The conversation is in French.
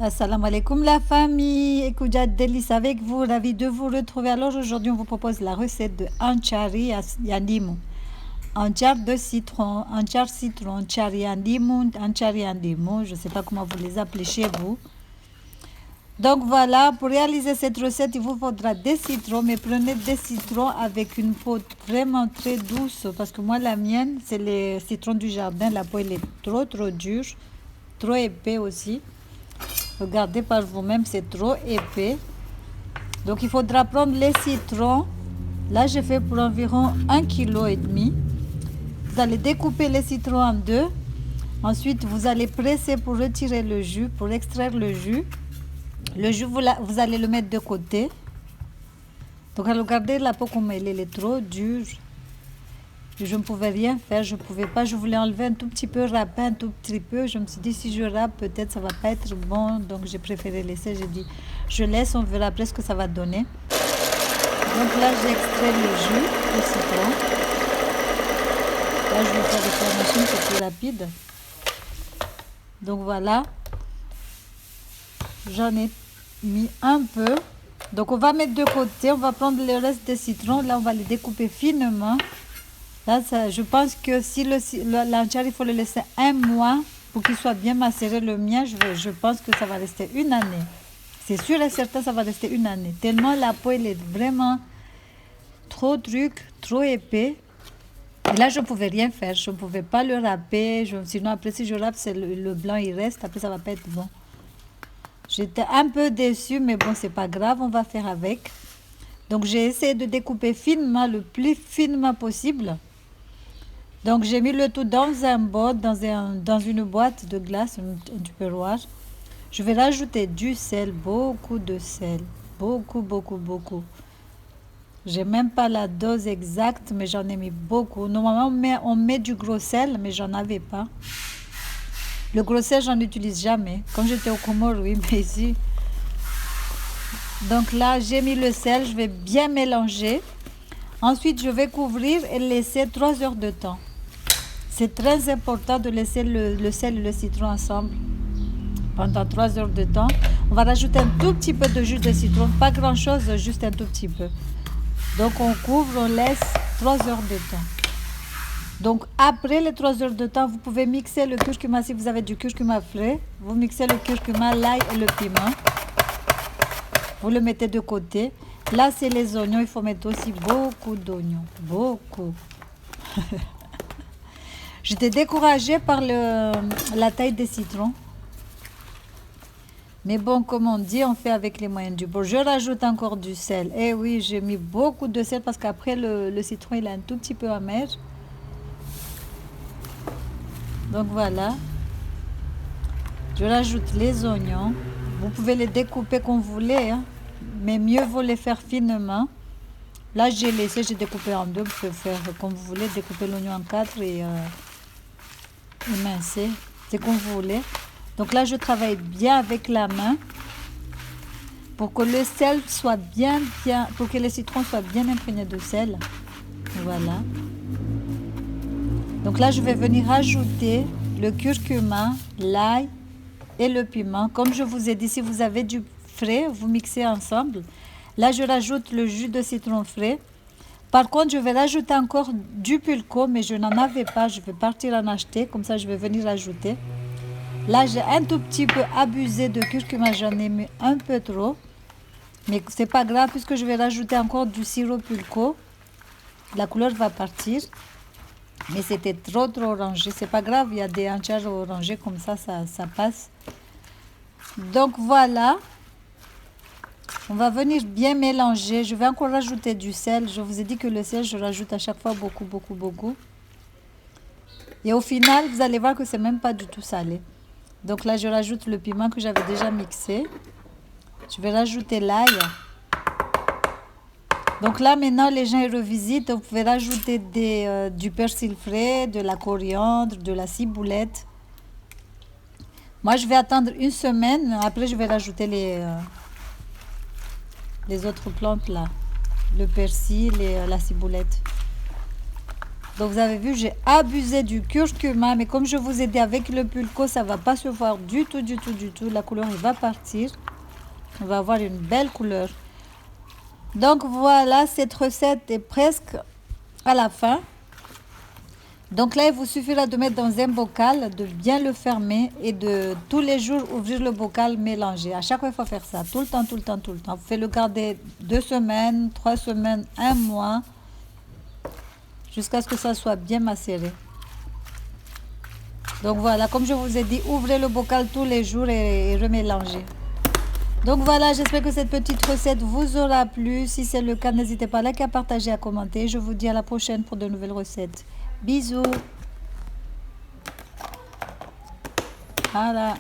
Assalamu alaikum la famille, Ekouja Délice avec vous, ravi de vous retrouver. Alors aujourd'hui on vous propose la recette de anchari yandimu. Anchar de citron, anchar citron, anchari yandimu, anchari yandimu, je ne sais pas comment vous les appelez chez vous. Donc voilà, pour réaliser cette recette, il vous faudra des citrons, mais prenez des citrons avec une peau vraiment très douce, parce que moi la mienne, c'est les citrons du jardin, la peau elle est trop dure, trop épais aussi. Regardez par vous-même, c'est trop épais. Donc il faudra prendre les citrons. Là, j'ai fait pour environ 1,5 kg. Vous allez découper les citrons en deux. Ensuite, vous allez presser pour retirer le jus, pour extraire le jus. Le jus, vous allez le mettre de côté. Donc regardez la peau comme elle est trop dure. Je ne pouvais rien faire, je pouvais pas, je voulais enlever un tout petit peu, râper un tout petit peu. Je me suis dit si je râpe, peut-être ça va pas être bon, donc j'ai préféré laisser. J'ai dit je laisse, on verra après ce que ça va donner. Donc là j'ai extrait le jus de citron. Là je vais faire avec la machine, c'est plus rapide. Donc voilà, j'en ai mis un peu. Donc on va mettre de côté, on va prendre le reste des citrons. Là on va les découper finement. Là, je pense que si l'anchar, il faut le laisser 1 mois pour qu'il soit bien macéré. Le mien, je pense que ça va rester une année. C'est sûr et certain, ça va rester une année. Tellement la peau, elle est vraiment trop trop épais. Et là, je ne pouvais rien faire. Je ne pouvais pas le râper. Sinon, après, si je râpe, le blanc, il reste. Après, ça ne va pas être bon. J'étais un peu déçue, mais bon, c'est pas grave. On va faire avec. Donc, j'ai essayé de découper finement, le plus finement possible. Donc j'ai mis le tout dans un bol, dans une boîte de glace, un tupperware. Je vais rajouter du sel, beaucoup de sel, beaucoup. J'ai même pas la dose exacte, mais j'en ai mis beaucoup. Normalement on met du gros sel, mais j'en avais pas. Le gros sel j'en utilise jamais. Quand j'étais au Comores, oui, mais ici. Donc là j'ai mis le sel, je vais bien mélanger. Ensuite je vais couvrir et laisser 3 heures de temps. C'est très important de laisser le sel et le citron ensemble pendant 3 heures de temps. On va rajouter un tout petit peu de jus de citron, pas grand chose, juste un tout petit peu. Donc on couvre, on laisse 3 heures de temps. Donc après les 3 heures de temps, vous pouvez mixer le curcuma si vous avez du curcuma frais. Vous mixez le curcuma, l'ail et le piment. Vous le mettez de côté. Là c'est les oignons, il faut mettre aussi beaucoup d'oignons, beaucoup. J'étais découragée par la taille des citrons. Mais bon, comme on dit, on fait avec les moyens du bord. Je rajoute encore du sel. Eh oui, j'ai mis beaucoup de sel parce qu'après, le citron, il est un tout petit peu amer. Donc voilà. Je rajoute les oignons. Vous pouvez les découper comme vous voulez, hein, mais mieux vaut les faire finement. Là, j'ai découpé en deux. Vous pouvez faire comme vous voulez, découper l'oignon en 4 et émincer, c'est comme vous voulez. Donc là je travaille bien avec la main pour que le sel soit bien, pour que les citrons soient bien imprégnés de sel. Voilà. Donc là je vais venir ajouter le curcuma, l'ail et le piment. Comme je vous ai dit, si vous avez du frais, vous mixez ensemble. Là je rajoute le jus de citron frais. Par contre, je vais rajouter encore du pulco, mais je n'en avais pas. Je vais partir en acheter, comme ça je vais venir ajouter. Là, j'ai un tout petit peu abusé de curcuma, j'en ai mis un peu trop. Mais c'est pas grave, puisque je vais rajouter encore du sirop pulco. La couleur va partir. Mais c'était trop orangé. C'est pas grave, il y a des anchars orangés, comme ça passe. Donc voilà. On va venir bien mélanger. Je vais encore rajouter du sel. Je vous ai dit que le sel, je rajoute à chaque fois beaucoup. Et au final, vous allez voir que c'est même pas du tout salé. Donc là, je rajoute le piment que j'avais déjà mixé. Je vais rajouter l'ail. Donc là, maintenant, les gens ils revisitent. Vous pouvez rajouter du persil frais, de la coriandre, de la ciboulette. Moi, je vais attendre une semaine. Après, je vais rajouter les autres plantes là, le persil et la ciboulette. Donc vous avez vu, j'ai abusé du curcuma, mais comme je vous ai dit avec le pulco, ça va pas se voir du tout, du tout, du tout. La couleur, il va partir. On va avoir une belle couleur. Donc voilà, cette recette est presque à la fin. Donc là, il vous suffira de mettre dans un bocal, de bien le fermer et de tous les jours ouvrir le bocal, mélanger. À chaque fois, il faut faire ça, tout le temps, tout le temps, tout le temps. Vous faites le garder 2 semaines, 3 semaines, 1 mois, jusqu'à ce que ça soit bien macéré. Donc voilà, comme je vous ai dit, ouvrez le bocal tous les jours et remélangez. Donc voilà, j'espère que cette petite recette vous aura plu. Si c'est le cas, n'hésitez pas à liker, à partager, à commenter. Je vous dis à la prochaine pour de nouvelles recettes. Bisous. Voilà.